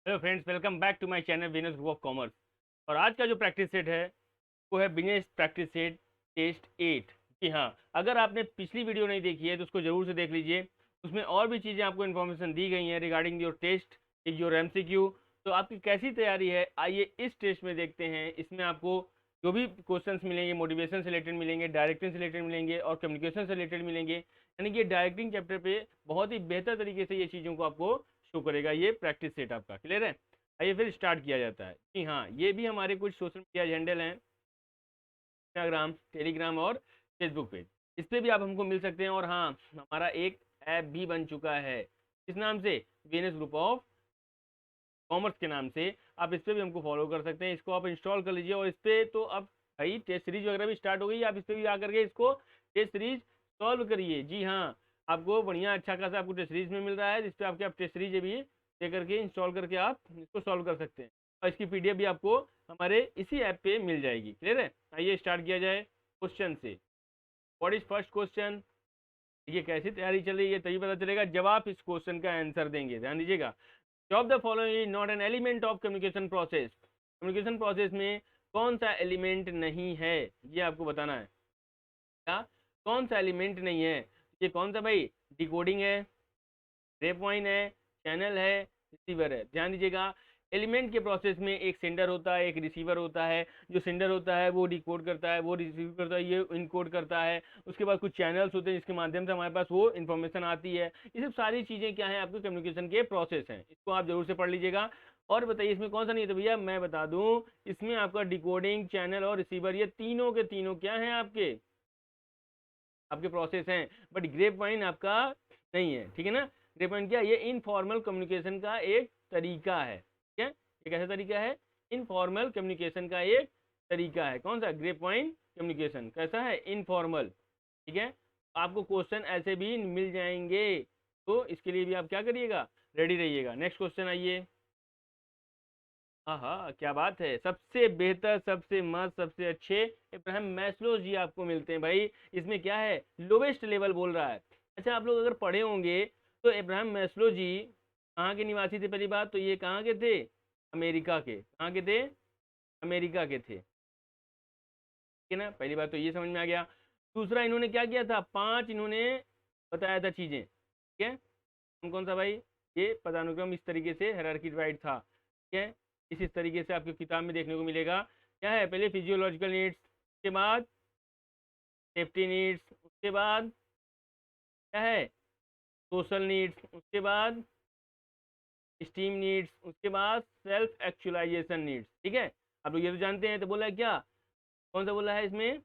Hello friends, welcome back to my channel business group of commerce. और आज का जो प्रैक्टिस सेट है वो है बिजनेस प्रैक्टिस सेट टेस्ट 8। जी हाँ, अगर आपने पिछली वीडियो नहीं देखी है तो उसको जरूर से देख लीजिए। उसमें और भी चीज़ें आपको इन्फॉर्मेशन दी गई हैं regarding your test, your MCQ. तो आपकी कैसी तैयारी है, आइए इस टेस्ट में देखते हैं। इसमें आपको जो भी क्वेश्चंस मिलेंगे मोटिवेशन से रिलेटेड मिलेंगे, डायरेक्टिंग से रिलेटेड मिलेंगे और कम्युनिकेशन से रिलेटेड मिलेंगे। यानी कि डायरेक्टिंग चैप्टर पे बहुत ही बेहतर तरीके से ये चीज़ों को आपको शो करेगा। ये प्रैक्टिस सेट आपका क्लियर है। आइए फिर स्टार्ट किया जाता है। जी हाँ, ये भी हमारे कुछ सोशल मीडिया हैंडल हैं, इंस्टाग्राम, टेलीग्राम और फेसबुक पेज। इस पे भी आप हमको मिल सकते हैं। और हाँ, हमारा एक ऐप भी बन चुका है। इस नाम से वीएनएस ग्रुप ऑफ कॉमर्स के नाम से। आप इस पे भी हमको फॉलो कर सकते हैं। इसको आप इंस्टॉल कर लीजिए। और इस पे तो अब भाई टेस्ट सीरीज वगैरह भी स्टार्ट हो गई। आप इस पे भी आकर के इसको टेस्ट सीरीज सॉल्व करिए। जी हाँ, आपको बढ़िया अच्छा खासा आपको टेस्ट सीरीज में मिल रहा है, जिसपे आपके आप टेस्ट सीरीज भी दे करके इंस्टॉल करके आप इसको सॉल्व कर सकते हैं। और इसकी पीडीएफ भी आपको हमारे इसी ऐप पे मिल जाएगी। क्लियर है। आइए स्टार्ट किया जाए क्वेश्चन से। What is first question. ये कैसी तैयारी चल रही है तभी पता चलेगा जब आप इस क्वेश्चन का आंसर देंगे। ध्यान दीजिएगा। Of the following is not an element of communication process. Communication process में कौन सा एलिमेंट नहीं है, ये आपको बताना है। क्या कौन सा एलिमेंट नहीं है। ये कौन सा भाई, डिकोडिंग है, ग्रे पॉइंट है, चैनल है, रिसीवर है। ध्यान दीजिएगा, एलिमेंट के प्रोसेस में एक सेंडर होता है, एक रिसीवर होता है। जो सेंडर होता है वो डिकोड करता है, वो रिसीव करता है, ये इनकोड करता है। उसके बाद कुछ चैनल्स होते हैं जिसके माध्यम से हमारे पास वो इन्फॉर्मेशन आती है। ये सब सारी चीज़ें क्या है, आपके कम्युनिकेशन के प्रोसेस हैं। इसको आप जरूर से पढ़ लीजिएगा। और बताइए इसमें कौन सा नहीं है। तो भैया मैं बता दूं, इसमें आपका डिकोडिंग, चैनल और रिसीवर, ये तीनों के तीनों क्या हैं, आपके आपके प्रोसेस हैं। बट ग्रे पॉइंट आपका नहीं है। ठीक है ना। ग्रे पॉइंट क्या, ये इनफॉर्मल कम्युनिकेशन का एक तरीका है। ठीक है, ये कैसा तरीका है, इनफॉर्मल कम्युनिकेशन का एक तरीका है। कौन सा, ग्रे पॉइंट कम्युनिकेशन कैसा है, इनफॉर्मल। ठीक है, आपको क्वेश्चन ऐसे भी मिल जाएंगे। तो इसके लिए भी आप क्या करिएगा, रेडी रहिएगा। नेक्स्ट क्वेश्चन आइए। हाँ हाँ, क्या बात है, सबसे बेहतर, सबसे मस्त, सबसे अच्छे इब्राहिम मैस्लो जी आपको मिलते हैं भाई। इसमें क्या है, लोवेस्ट लेवल बोल रहा है। अच्छा, आप लोग अगर पढ़े होंगे तो इब्राहिम मैस्लो जी कहाँ के निवासी थे। पहली बात तो ये कहाँ के थे, अमेरिका के। कहाँ के थे, अमेरिका के थे। ठीक है ना, पहली बात तो ये समझ में आ गया। दूसरा, इन्होंने क्या किया था, 5 इन्होंने बताया था चीजें। ठीक है, कौन कौन सा भाई, ये पदानुक्रम इस तरीके से हायरार्की डिवाइड था। ठीक है, इस तरीके से आपकी किताब में देखने को मिलेगा। क्या है, पहले फिजियोलॉजिकल नीड्स, उसके बाद सेफ्टी नीड्स, उसके बाद क्या है, सोशल नीड्स, उसके बाद स्टीम नीड्स, उसके बाद सेल्फ एक्चुअलाइजेशन नीड्स। ठीक है, आप लोग ये तो जानते हैं। तो बोला है क्या, कौन सा बोला है इसमें,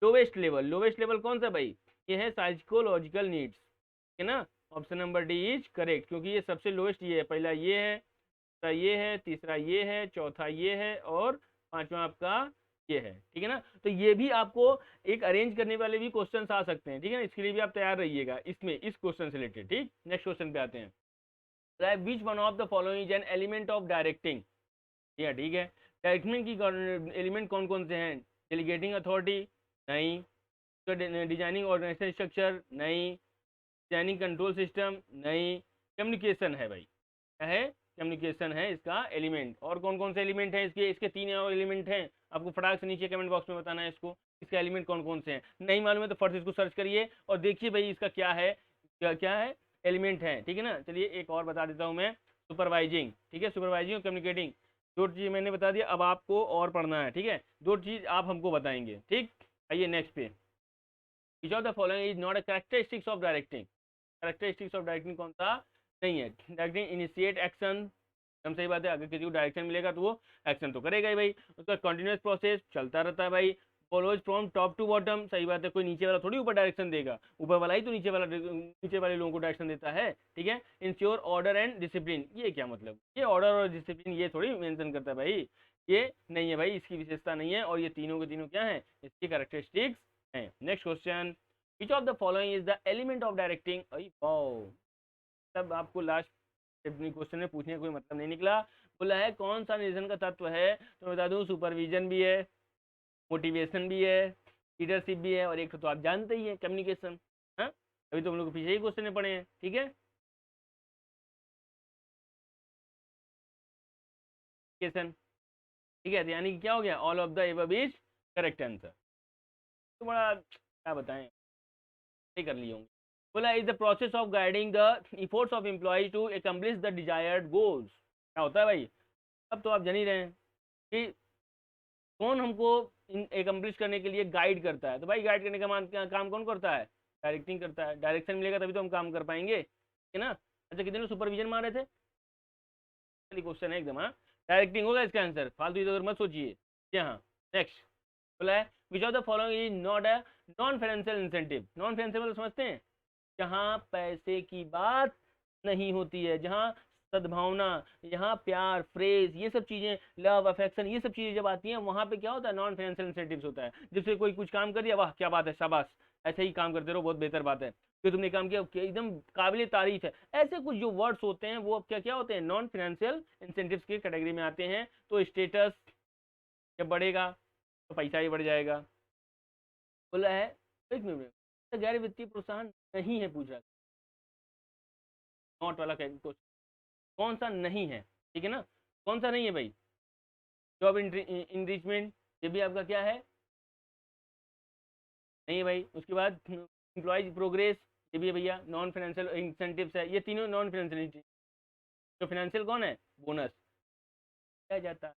लोवेस्ट लेवल। लोवेस्ट लेवल कौन सा भाई, ये है साइकोलॉजिकल नीड्स। ठीक है ना। Option number D is correct, क्योंकि ये सबसे लोवेस्ट ये है। पहला ये है, दूसरा ये है, तीसरा ये है, चौथा ये है और पांचवा आपका ये है। ठीक है ना। तो ये भी आपको एक अरेंज करने वाले भी क्वेश्चंस आ सकते हैं। ठीक है ना, इसके लिए भी आप तैयार रहिएगा इसमें, इस क्वेश्चन से रिलेटेड। ठीक, नेक्स्ट क्वेश्चन पे आते हैं। Which one of the following is an element of directing. ठीक है, डायरेक्टिंग की एलिमेंट कौन कौन से हैं, डेलीगेटिंग अथॉरिटी नहीं, डिजाइनिंग ऑर्गेनाइजेशन स्ट्रक्चर नहीं, डिजाइनिंग कंट्रोल सिस्टम नहीं, कम्युनिकेशन है भाई। क्या है, कम्युनिकेशन है इसका एलिमेंट। और कौन कौन से एलिमेंट हैं इसके, इसके 3 और एलिमेंट हैं। आपको फटाक से नीचे कमेंट बॉक्स में बताना है इसको, इसका एलिमेंट कौन कौन से हैं। नहीं मालूम है तो फर्स्ट इसको सर्च करिए और देखिए भाई इसका क्या है, क्या क्या है, एलिमेंट है। ठीक है ना। चलिए एक और बता देता हूँ मैं, सुपरवाइजिंग। ठीक है, सुपरवाइजिंग और कम्युनिकेटिंग, दो चीज मैंने बता दिया। अब आपको और पढ़ना है। ठीक है, दो चीज आप हमको बताएंगे। ठीक, आइए नेक्स्ट पे। Which of the following is not a characteristics of directing. Characteristics of directing कौन सा नहीं है। डायरेक्टिंग इनिशिएट एक्शन, एकदम सही बात है। अगर किसी को डायरेक्शन मिलेगा तो वो एक्शन तो करेगा ही भाई। उसका कंटिन्यूस प्रोसेस चलता रहता है भाई। Follows from top to bottom, सही बात है। कोई नीचे वाला थोड़ी ऊपर डायरेक्शन देगा, ऊपर वाला ही तो नीचे वाले लोगों को डायरेक्शन देता है। ठीक है, इंश्योर ऑर्डर एंड डिसिप्लिन, ये क्या मतलब, ये ऑर्डर और डिसिप्लिन ये थोड़ी मेंशन करता है भाई। ये नहीं है भाई, इसकी विशेषता नहीं है। और ये तीनों के तीनों क्या है, इसकी कैरेक्टरिस्टिक्स हैं। Next question, which of the following is the element of directing. तब आपको लास्ट क्वेश्चन में पूछने का कोई मतलब नहीं निकला। बोला है कौन सा निर्देशन का तत्व है, तो मैं बता दूं सुपरविजन भी है, मोटिवेशन भी है, लीडरशिप भी है और एक तो आप जानते ही हैं, कम्युनिकेशन। हाँ, अभी तो हम लोग पीछे ही क्वेश्चन पढ़े हैं। ठीक है, कैसन, ठीक है, तो यानी कि क्या हो गया, all of the above is correct answer. तो बड़ा क्या बताएं, नहीं कर लिए होंगे। बोला is the process of guiding the efforts of employ to accomplish the desired goals. क्या होता है भाई, अब तो आप जान ही रहे हैं कि कौन हमको एकम्प्लिश करने के लिए गाइड करता है। तो भाई गाइड करने का काम कौन करता है, डायरेक्टिंग करता है। डायरेक्शन मिलेगा तभी तो हम काम कर पाएंगे, है ना। अच्छा कितने लोग सुपरविजन मार रहे थे, क्वेश्चन है एकदम। हाँ, डायरेक्टिंग होगा इसका आंसर, फालतू इधर मत सोचिए। जी हाँ, नेक्स्ट बोला है which of the following is not a non financial incentive. Non financial मतलब समझते हैं, जहाँ पैसे की बात नहीं होती है, जहाँ सद्भावना, यहाँ प्यार, फ्रेज, ये सब चीजें, लव अफेक्शन, ये सब चीजें जब आती हैं, वहां पे क्या होता है, नॉन फाइनेंशियल इंसेंटिव्स होता है। जिससे कोई कुछ काम कर दिया, वाह क्या बात है, शाबाश, ऐसे ही काम करते रहो, बहुत बेहतर बात है, जो तुमने काम किया एकदम काबिल तारीफ है। ऐसे कुछ जो वर्ड्स होते हैं वो क्या क्या होते हैं, नॉन फाइनेंशियल इंसेंटिव्स की कैटेगरी में आते हैं। तो स्टेटस जब बढ़ेगा तो पैसा भी बढ़ जाएगा। बोला है एक मिनट, गैर वित्तीय प्रोत्साहन नहीं है, पूछ रहा नॉट वाला कौन सा नहीं है, ठीक है ना, कौन सा नहीं है भाई, जॉब इंरिचमेंट, ये भी आपका क्या है, नहीं है भाई। उसके बाद एम्प्लॉयज प्रोग्रेस, ये भी है भैया, नॉन फाइनेंशियल इंसेंटिव्स है, ये तीनों नॉन फाइनेंशियल। तो फाइनेंशियल कौन है, बोनस क्या जाता है,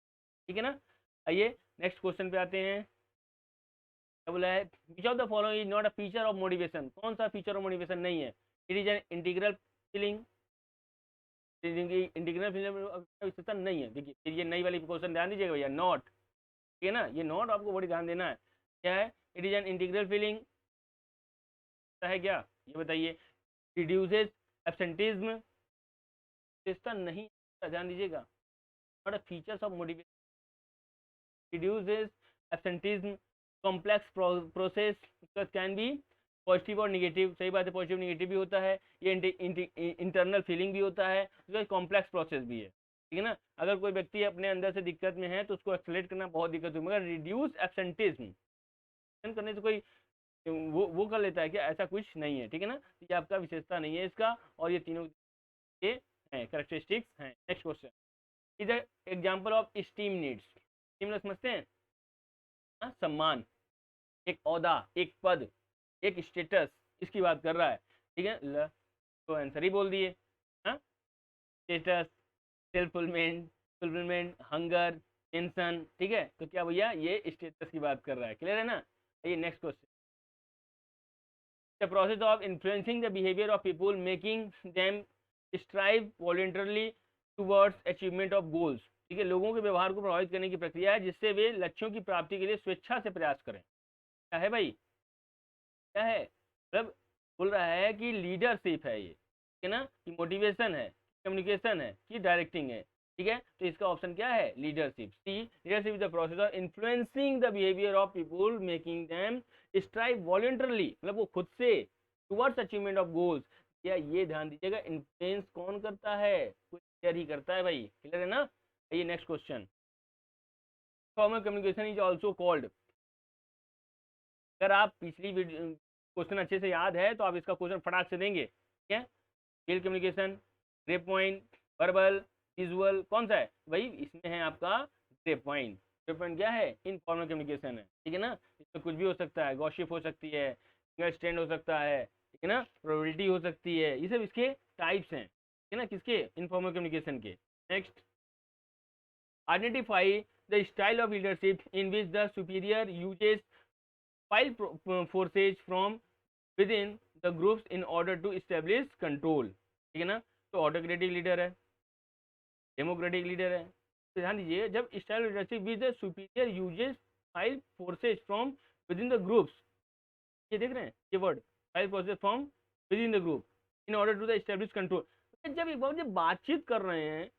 ठीक है ना। आइए नेक्स्ट क्वेश्चन पे आते हैं। क्या बोला है, which of the following is not a feature of motivation. कौन सा फीचर ऑफ मोटिवेशन नहीं है, it is an integral feeling. Integral feeling विशेषता नहीं है। देखिए ये नई वाली क्वेश्चन ध्यान दीजिएगा भैया, नॉट, ठीक है ना, ये नॉट आपको बड़ी ध्यान देना है। क्या है, it is an integral feeling है क्या, ये बताइए। रिड्यूसेस एब्सेंटिज्म, विशेषता नहीं, ध्यान दीजिएगा, not a features of motivation. reduces absenteeism, complex process can be positive और निगेटिव, सही बात है, पॉजिटिव निगेटिव भी होता है, ये इंटरनल फीलिंग भी होता है, उसका कॉम्प्लेक्स प्रोसेस भी है, ठीक है ना। अगर कोई व्यक्ति अपने अंदर से दिक्कत में है तो उसको एक्सलेट करना बहुत दिक्कत होगी, मगर रिड्यूस एब्सेंटिज्म करने से कोई वो कर लेता है क्या, ऐसा कुछ नहीं है, ठीक है ना। ये आपका विशेषता नहीं है इसका, और ये तीनों के हैं कैरेक्टरिस्टिक्स हैं। नेक्स्ट क्वेश्चन, इधर example of steam needs. Steam समझते हैं, सम्मान, एक औदा, एक पद, एक स्टेटस, इसकी बात कर रहा है, ठीक है। तो आंसर ही बोल दिए, हाँ, स्टेटस, सेल्फ फुलमेंट, फुलफिलमेंट, हंगर, टेंशन, ठीक है। तो क्या भैया ये स्टेटस की बात कर रहा है, क्लियर है ना। ये next question, the process of influencing the behaviour of people making them strive voluntarily towards achievement of goals, ठीक है। लोगों के व्यवहार को प्रभावित करने की प्रक्रिया है जिससे वे लक्ष्यों की प्राप्ति के लिए स्वेच्छा से प्रयास करें। क्या है भाई, क्या है, मतलब बोल रहा है कि लीडरशिप है ये, ठीक है ना, कि मोटिवेशन है, कम्युनिकेशन है, कि डायरेक्टिंग है, ठीक है। तो इसका ऑप्शन क्या है, leadership. C, leadership is the process of influencing the behaviour of people making them strive voluntarily, मतलब वो खुद से टुवर्ड्स अचीवमेंट ऑफ गोल्स। या ये ध्यान दीजिएगा, इन्फ्लुएंस कौन करता है, कोई लीडर ही करता है भाई, क्लियर है ना। ये next question, formal communication is also called. अगर आप पिछली क्वेश्चन अच्छे से याद है तो आप इसका क्वेश्चन फटाक से देंगे, ठीक है। Skill communication, grape point, verbal, visual, कौन सा है भाई, इसमें है आपका ग्रेप पॉइंट। ग्रेप पॉइंट क्या है, इनफॉर्मल कम्युनिकेशन है, ठीक है ना। इसमें कुछ भी हो सकता है, गॉसिप हो सकती है, फिंगर स्टैंड हो सकता है, ठीक है ना, प्रोबेबिलिटी हो सकती है, ये सब इसके टाइप्स हैं, ठीक है ना, किसके, इनफॉर्मल कम्युनिकेशन के। Next, identify the style of leadership in which the superior uses file forces from within the groups in order to establish control, ठीक है ना। तो ऑटोक्रेटिक लीडर है, डेमोक्रेटिक लीडर है। तो ध्यान दीजिए, जब style leadership with the superior uses file forces from within the groups, ये देख रहे हैं ये word, file forces from within the group in order to the establish control. जब एक बार जब बातचीत कर रहे हैं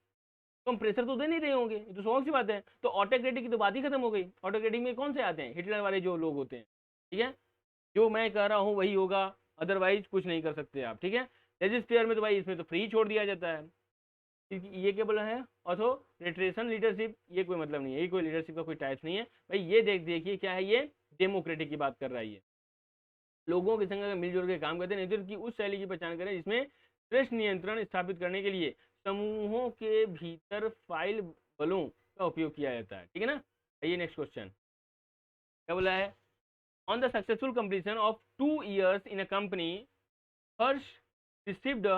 तो हम प्रेशर तो दे नहीं रहे होंगे, ये तो स्वाभाविक सी बात है। तो ऑटोक्रेटिक की तो बात ही खत्म हो गई। ऑटोक्रेटिक में कौन से आते हैं, हिटलर वाले जो लोग होते हैं, ठीक है, जो मैं कह रहा हूँ वही होगा, अदरवाइज कुछ नहीं कर सकते आप, ठीक है। रजिस्ट्रेयर में तो भाई इसमें तो फ्री छोड़ दिया जाता है, ये केवल है ऑथोरिटेशन लीडरशिप, ये कोई मतलब नहीं है, ये कोई लीडरशिप का कोई टाइप नहीं है भाई। ये देखिए क्या है, ये डेमोक्रेटिक की बात कर रहा है, ये लोगों के संग मिलजुल के काम करते हैं, नेतृत्व की उस शैली की पहचान करें जिसमें श्रेष्ठ नियंत्रण स्थापित करने के लिए समूहों के भीतर फाइल बलों का उपयोग किया जाता है, ठीक है ना। आइए नेक्स्ट क्वेश्चन क्या बोला है। On the successful completion of 2 years in a company, Harsh received a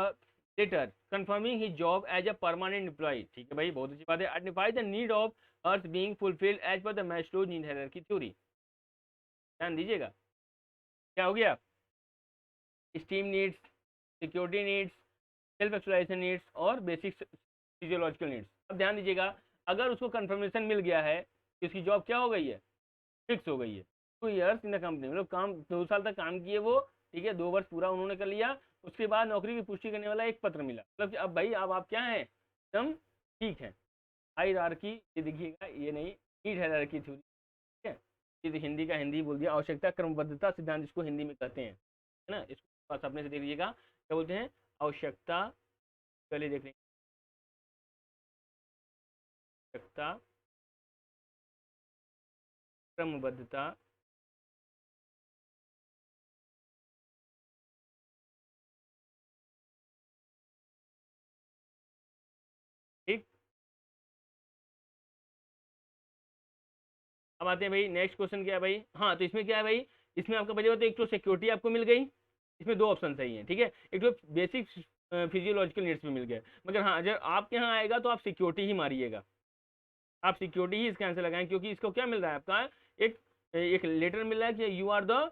letter confirming his job as a permanent employee। ठीक है भाई, बहुत अच्छी बात है। Identify the need of Harsh being fulfilled as per the Maslow's need hierarchy theory. ध्यान दीजिएगा, क्या हो गया, esteem needs, security needs, self actualisation needs और बेसिक फिजियोलॉजिकल नीड्स। अब ध्यान दीजिएगा, अगर उसको कंफर्मेशन मिल गया है कि उसकी जॉब क्या हो गई है, फिक्स हो गई है, 2 years इन द कंपनी, मतलब काम 2 साल तक काम किए वो, ठीक है, 2 वर्ष पूरा उन्होंने कर लिया, उसके बाद नौकरी की पुष्टि करने वाला एक पत्र मिला, मतलब कि अब भाई अब आप क्या हैं, एकदम ठीक है। हायरार्की, ये देखिएगा, ये नहीं, नीड हायरार्की थ्योरी, ठीक है। ये तो हिंदी का हिंदी बोल दिया, आवश्यकता क्रमबद्धता सिद्धांत इसको हिंदी में कहते हैं, है ना। इसको पास अपने से देख लीजिएगा, क्या बोलते हैं, आवश्यकता, पहले देख लेंगे, आवश्यकता क्रमबद्धता ठीक। अब आते हैं भाई नेक्स्ट क्वेश्चन, क्या है भाई, हाँ तो इसमें क्या है भाई, इसमें आपका बचे होते, एक तो सिक्योरिटी आपको मिल गई, इसमें 2 ऑप्शन सही हैं, ठीक है। एक तो बेसिक फिजियोलॉजिकल नीड्स में मिल गया, मगर हाँ अगर आपके यहाँ आएगा तो आप सिक्योरिटी ही मारिएगा, आप सिक्योरिटी ही इसका आंसर लगाएं, क्योंकि इसको क्या मिल रहा है आपका, एक एक लेटर मिल रहा है कि you are the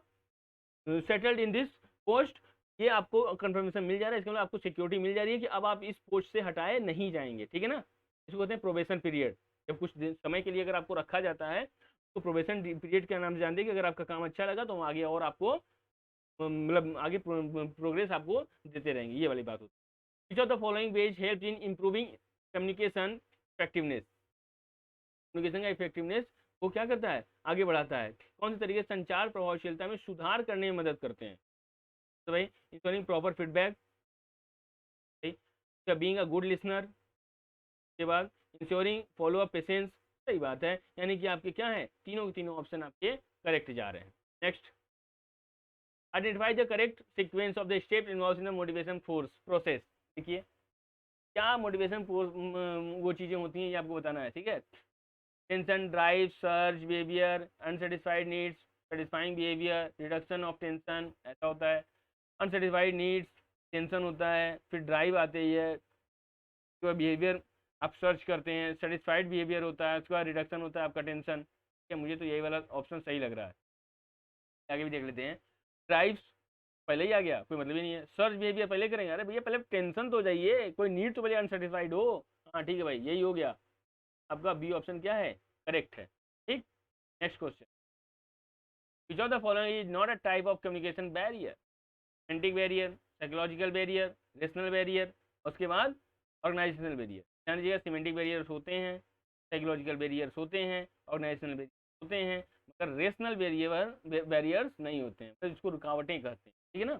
settled in this post, ये आपको कंफर्मेशन मिल जा रहा है, इसके मतलब आपको सिक्योरिटी मिल जा रही है कि अब आप इस पोस्ट से हटाए नहीं जाएंगे, ठीक है ना। इसको कहते हैं प्रोबेशन पीरियड। जब कुछ दिन समय के लिए अगर आपको रखा जाता है तो प्रोबेशन पीरियड के नाम से जानते हैं कि अगर आपका काम अच्छा लगा तो आगे और आपको मतलब आगे प्रोग्रेस आपको देते रहेंगे, ये वाली बात होती है। Which of the following veg help in improving communication effectiveness, communication का इफेक्टिवनेस वो क्या करता है, आगे बढ़ाता है। कौन से तरीके संचार प्रभावशीलता में सुधार करने में मदद करते हैं, तो भाई ensuring proper feedback, being a good listener, के बाद इंश्योरिंग फॉलो अप पेशेंस, सही बात है, यानी कि आपके क्या है, तीनों के तीनों ऑप्शन आपके करेक्ट जा रहे हैं। Next, identify the correct sequence of the step involve in the motivation force process. देखिए क्या मोटिवेशन वो चीजें होती हैं ये आपको बताना है, ठीक है। Tension, drive, search behaviour, unsatisfied needs, satisfying behaviour, reduction of tension, ऐसा होता है। अनसेटिस्फाइड नीड्स, टेंशन होता है, फिर ड्राइव आती है, उसके बाद बिहेवियर आप सर्च करते हैं, सेटिस्फाइड बिहेवियर होता है, उसके बाद रिडक्शन होता है आपका टेंशन, ठीक है। मुझे तो यही वाला ऑप्शन सही लग रहा है, आगे भी देख लेते हैं। ड्राइव्स पहले ही आ गया, कोई मतलब ही नहीं है। सर्च बिहेवियर पहले करेंगे, अरे भैया पहले टेंशन तो जाइए, कोई नीड तो पहले अनसेटिस्फाइड हो। हाँ ठीक है भाई, यही हो गया आपका, बी ऑप्शन क्या है, करेक्ट है, ठीक। Next question, which of the following is not a type of communication barrier, semantic barrier, psychological barrier, rational barrier, उसके बाद ऑर्गेनाइजेशनल बैरियर। ध्यान दीजिएगा, सिमेंटिक बैरियर्स होते हैं, साइकोलॉजिकल बैरियर्स होते हैं, ऑर्गेनाइजेशनल बैरियर्स होते हैं, मगर रेशनल बैरियर्स नहीं होते हैं, तो इसको रुकावटें कहते हैं, ठीक है ना।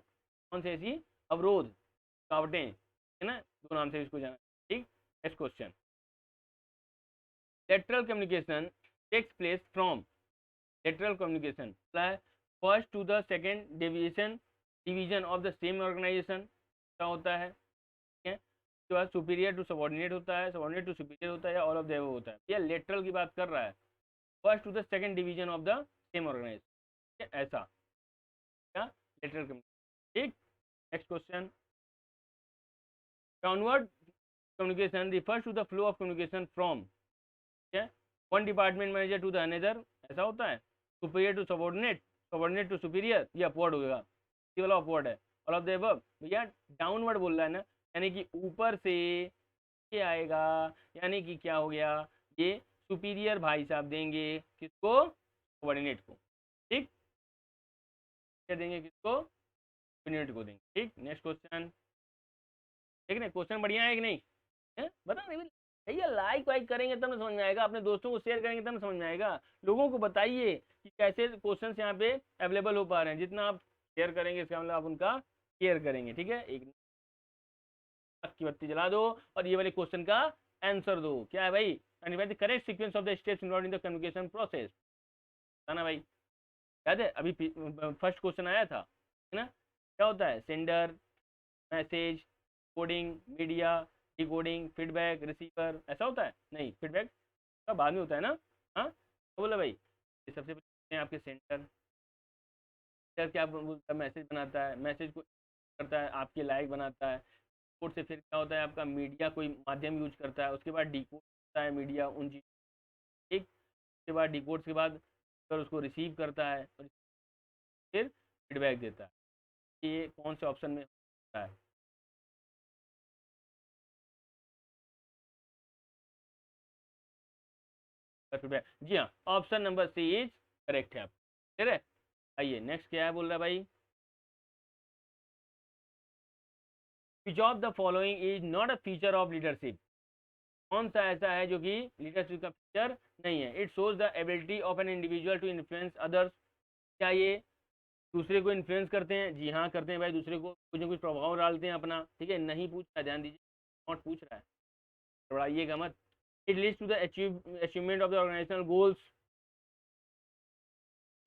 कौन से ऐसी अवरोध, रुकावटें, है ना, दो नाम से इसको जाना, ठीक। Next question, lateral communication takes place from, lateral communication first to the second division of the same organisation, क्या होता है, ठीक है। उसके बाद सुपीरियर टू सबॉर्डिनेट होता है, सबॉर्डिनेट टू सुपीरियर होता है, या ऑल ऑफ देव होता है। ये लेटरल की बात कर रहा है, first to the second division of the same organisation, ऐसा क्या, लेटरल कम्युनिकेशन, ठीक। Next question, downward communication refers to the flow of communication from, ठीक है, one department manager to the another, ऐसा होता है। Superior to subordinate, subordinate to superior, ये upward होगा, ये वाला अपवर्ड है। ऑल ऑफ द अबव, भैया डाउनवर्ड बोल रहा है ना, यानी कि ऊपर से ये आएगा, यानी कि क्या हो गया, ये सुपीरियर भाई साहब देंगे किसको, सबॉर्डिनेट को, ठीक, क्या देंगे किसको, सबॉर्डिनेट को देंगे, ठीक। नेक्स्ट क्वेश्चन, ठीक है, क्वेश्चन बढ़िया है कि नहीं है, बता नहीं भैया, लाइक वाइक करेंगे तब ना समझ में आएगा, अपने दोस्तों को शेयर करेंगे तब ना समझ में आएगा, लोगों को बताइए कि कैसे क्वेश्चन यहाँ पे अवेलेबल हो पा रहे हैं, जितना आप शेयर करेंगे इसका मतलब आप उनका केयर करेंगे, ठीक है। एक की बत्ती जला दो और ये वाले क्वेश्चन का आंसर दो, क्या है भाई, the correct sequence of the steps involved in the communication process, है ना भाई, याद है अभी फर्स्ट क्वेश्चन आया था, है ना। क्या होता है, sender, message, coding, media, decoding, feedback, receiver, ऐसा होता है, नहीं फीडबैक बाद में होता है ना। हाँ तो बोला भाई, ये सबसे पहले आपके सेंटर क्या बोलता है, मैसेज बनाता है, मैसेज को करता है, आपके लाइक बनाता है। कोड से फिर क्या होता है, आपका मीडिया कोई माध्यम यूज करता है, उसके बाद डिकोड करता है मीडिया उन चीज, ठीक। उसके बाद डिकोड के बाद फिर उसको रिसीव करता है और फिर फीडबैक देता है। ये कौन से ऑप्शन में होता है? फीडबैक, जी हाँ, option number C is correct है। आप ठीक है। आइए नेक्स्ट क्या है, बोल रहा है भाई, which of the following is not a feature of leadership. कौन सा ऐसा है जो कि लीडरशिप का फीचर नहीं है? It shows the ability of an individual to influence others. क्या ये दूसरे को इन्फ्लुएंस करते हैं? जी हाँ करते हैं भाई, दूसरे को कुछ ना कुछ प्रभाव डालते हैं अपना, ठीक है। नहीं पूछ रहा है, ध्यान दीजिए, नॉट पूछ रहा है, घबराइएगा मत। It leads to the achievement of the organisational goals.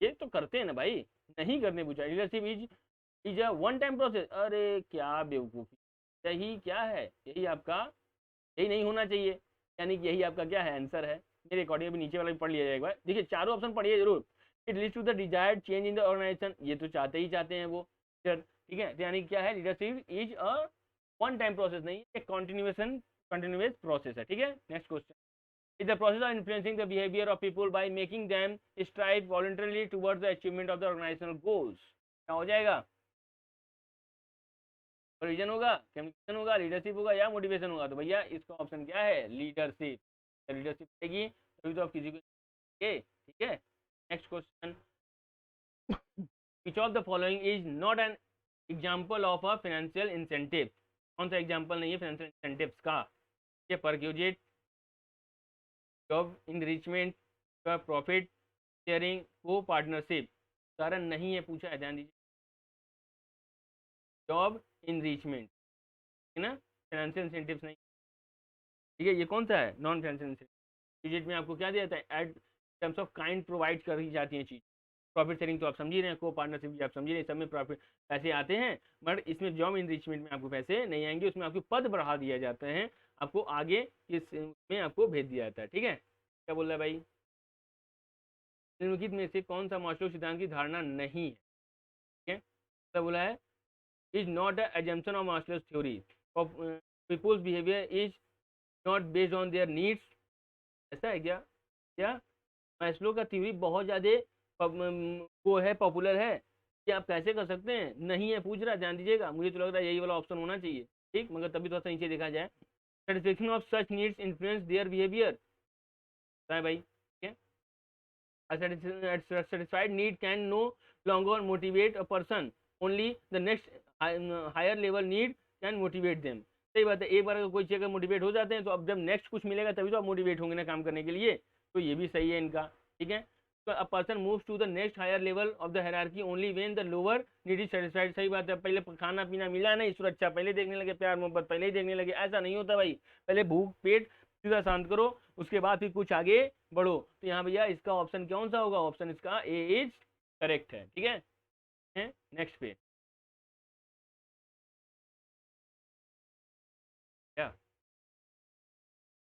ये तो करते हैं ना भाई, नहीं करने पूछा। Leadership is a one time process. अरे क्या बेवकूफ़ी, यही क्या है, यही आपका, यही नहीं होना चाहिए, यानी कि यही आपका क्या है, आंसर है। मेरे अकॉर्डिंग अभी नीचे वाला भी पढ़ लिया जाएगा एक बार, देखिए चारों ऑप्शन पढ़िए जरूर। It leads to the desired change in the organisation, ये तो चाहते ही चाहते हैं वो, ठीक है। तो यानी क्या है, leadership is a one time process नहीं, एक कंटिन्यूस प्रोसेस है, ठीक है। Next question, is the process of influencing the behavior of people by making them strive voluntarily towards the achievement of the organizational goals। क्या हो जाएगा, provision होगा, communication होगा, लीडरशिप होगा या मोटिवेशन होगा? तो भैया इसका ऑप्शन क्या है, लीडरशिप। लीडरशिप रहेगी तभी तो आप किसी को, ठीक है। Next question, which of the following is not an example of a financial incentive. कौन सा एग्जाम्पल नहीं है फाइनेंशियल इंसेंटिव्स का? ये perquisite, job enrichment, profit sharing, को पार्टनरशिप। कारण नहीं है पूछा है, ध्यान दीजिए, जॉब इनरिचमेंट, है ना, फाइनेंशियल इंसेंटिव्स नहीं, ठीक है। ये कौन सा है, नॉन फाइनेंशियल इंसेंटिव। बजट में आपको क्या दिया जाता है, at terms of kind provide करी जाती है चीज़। प्रॉफिट शेयरिंग तो आप समझ रहे हैं, को पार्टनरशिप भी आप समझ रहे हैं, सब में प्रॉफिट पैसे आते हैं, बट इसमें जॉब इनरिचमेंट में आपको पैसे नहीं आएंगे, उसमें आपको पद बढ़ा दिया जाते हैं, आपको आगे इस में आपको भेज दिया जाता है, ठीक है। क्या बोल रहा है भाई, निम्नलिखित में से कौन सा मास्लो सिद्धांत की धारणा नहीं है, ठीक है। क्या बोला है, is not a assumption of मास्लोस theory of peoples behaviour is not based on their needs. ऐसा है क्या, क्या मैस्लो का थ्योरी बहुत ज़्यादा वो है, पॉपुलर है, क्या आप कैसे कर सकते हैं? नहीं है पूछ रहा, ध्यान दीजिएगा, मुझे तो लग रहा है यही वाला ऑप्शन होना चाहिए, ठीक, मगर तभी थोड़ा सा नीचे देखा जाए। Satisfaction of such needs influence their behaviour, है भाई, ठीक है। A satisfied need can no longer motivate a person. Only the next higher level need can motivate them. सही बात है, एक बार अगर कोई चीज़ अगर मोटिवेट हो जाते हैं तो अब जब नेक्स्ट कुछ मिलेगा तभी तो आप मोटिवेट होंगे ना काम करने के लिए, तो ये भी सही है इनका, ठीक है। तो a person moves to the next higher level of the hierarchy only when the lower need is satisfied. सही बात है, पहले खाना पीना मिला नहीं, सुरक्षा पहले देखने लगे, प्यार मोहब्बत पहले ही देखने लगे, ऐसा नहीं होता भाई। पहले भूख पेट सीधा शांत करो, उसके बाद फिर कुछ आगे बढ़ो। तो यहाँ भैया इसका ऑप्शन कौन सा होगा, ऑप्शन इसका ए इज करेक्ट है, ठीक है। नेक्स्ट पे क्या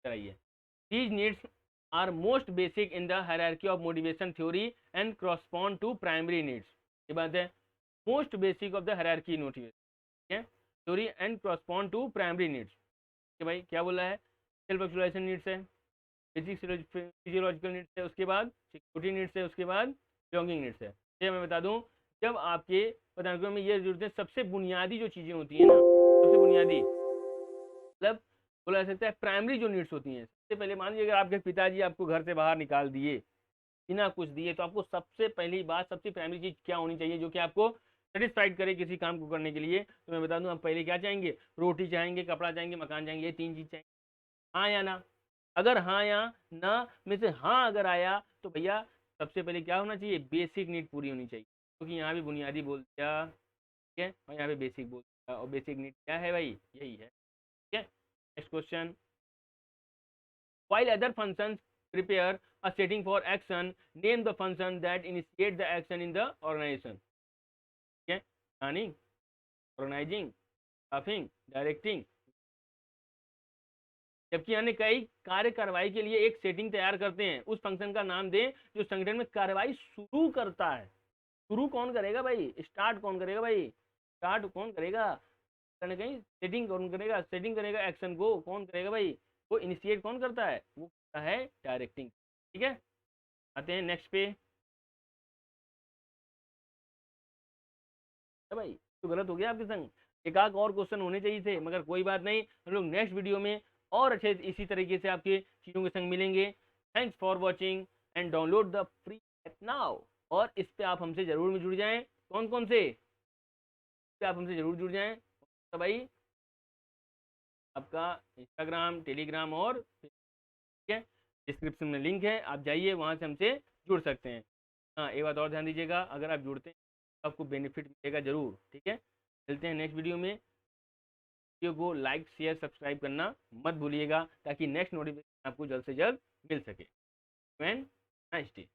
कराइए, these needs are most basic in the hierarchy of motivation theory and correspond to primary needs. ये बात है, most basic of the hierarchy motivation, ठीक है, theory and correspond to primary needs. कि भाई क्या बोला है, सेल्फ एक्चुअलाइजेशन नीड्स है, बेसिक फिजियोलॉजिकल नीड्स है, उसके बाद सिक्योरिटी नीड्स है, उसके बाद बिलोंगिंग नीड्स है। ये मैं बता दूं, जब आपके पदार्थों में ये जरूरतें सबसे बुनियादी जो चीज़ें होती हैं ना, सबसे बुनियादी मतलब बोला जा सकता है प्राइमरी जो नीड्स होती हैं, सबसे पहले मान लीजिए अगर आपके पिताजी आपको घर से बाहर निकाल दिए बिना कुछ दिए, तो आपको सबसे पहली बात, सबसे प्राइमरी चीज़ क्या होनी चाहिए जो कि आपको सेटिस्फाइड करे किसी काम को करने के लिए? तो मैं बता दूं, आप पहले क्या चाहेंगे, रोटी चाहेंगे, कपड़ा चाहेंगे, मकान चाहेंगे, ये तीन चीज़ चाहेंगे, हाँ या ना? अगर हाँ या ना में से हाँ अगर आया तो भैया सबसे पहले क्या होना चाहिए, बेसिक नीड पूरी होनी चाहिए, क्योंकि यहाँ भी बुनियादी बोल दिया, ठीक है, और यहाँ पे बेसिक बोल दिया, और बेसिक नीड क्या है भाई, यही है, ठीक है। Next question, while other functions prepare a setting for action, name the function that initiate the action in the organization, ठीक है। प्लानिंग, ऑर्गेनाइजिंग, स्टाफिंग, डायरेक्टिंग, जबकि अन्य कई कार्य कार्रवाई के लिए एक सेटिंग तैयार करते हैं। उस फंक्शन का नाम दें जो संगठन में कार्रवाई शुरू करता है। शुरू कौन करेगा भाई? स्टार्ट कौन करेगा भाई? स्टार्ट कौन करेगा? कहीं कहीं सेटिंग कौन करेगा? सेटिंग करेगा एक्शन को कौन करेगा भाई? वो इनिशिएट कौन करता है? वो करता है डायरेक्टिंग। ठीक है, आते हैं नेक्स्ट पे। भाई तो गलत हो गया आपके संग, एक आध और क्वेश्चन होने चाहिए थे, मगर कोई बात नहीं, हम लोग नेक्स्ट वीडियो में और अच्छे इसी तरीके से आपके चीज़ों के संग मिलेंगे। Thanks for watching and download the free app now. और इस पे आप हमसे जरूर में जुड़ जाएं। कौन कौन से? इस पे आप हमसे जरूर जुड़ जाएं। तो भाई आपका इंस्टाग्राम, टेलीग्राम और ठीक है, डिस्क्रिप्शन में लिंक है, आप जाइए वहाँ से हमसे जुड़ सकते हैं। हाँ, एक बात और ध्यान दीजिएगा, अगर आप जुड़ते हैं तो आपको बेनिफिट मिलेगा जरूर। ठीक है, मिलते हैं नेक्स्ट वीडियो में। वीडियो को लाइक शेयर सब्सक्राइब करना मत भूलिएगा, ताकि नेक्स्ट नोटिफिकेशन आपको जल्द से जल्द मिल सके। Nice day.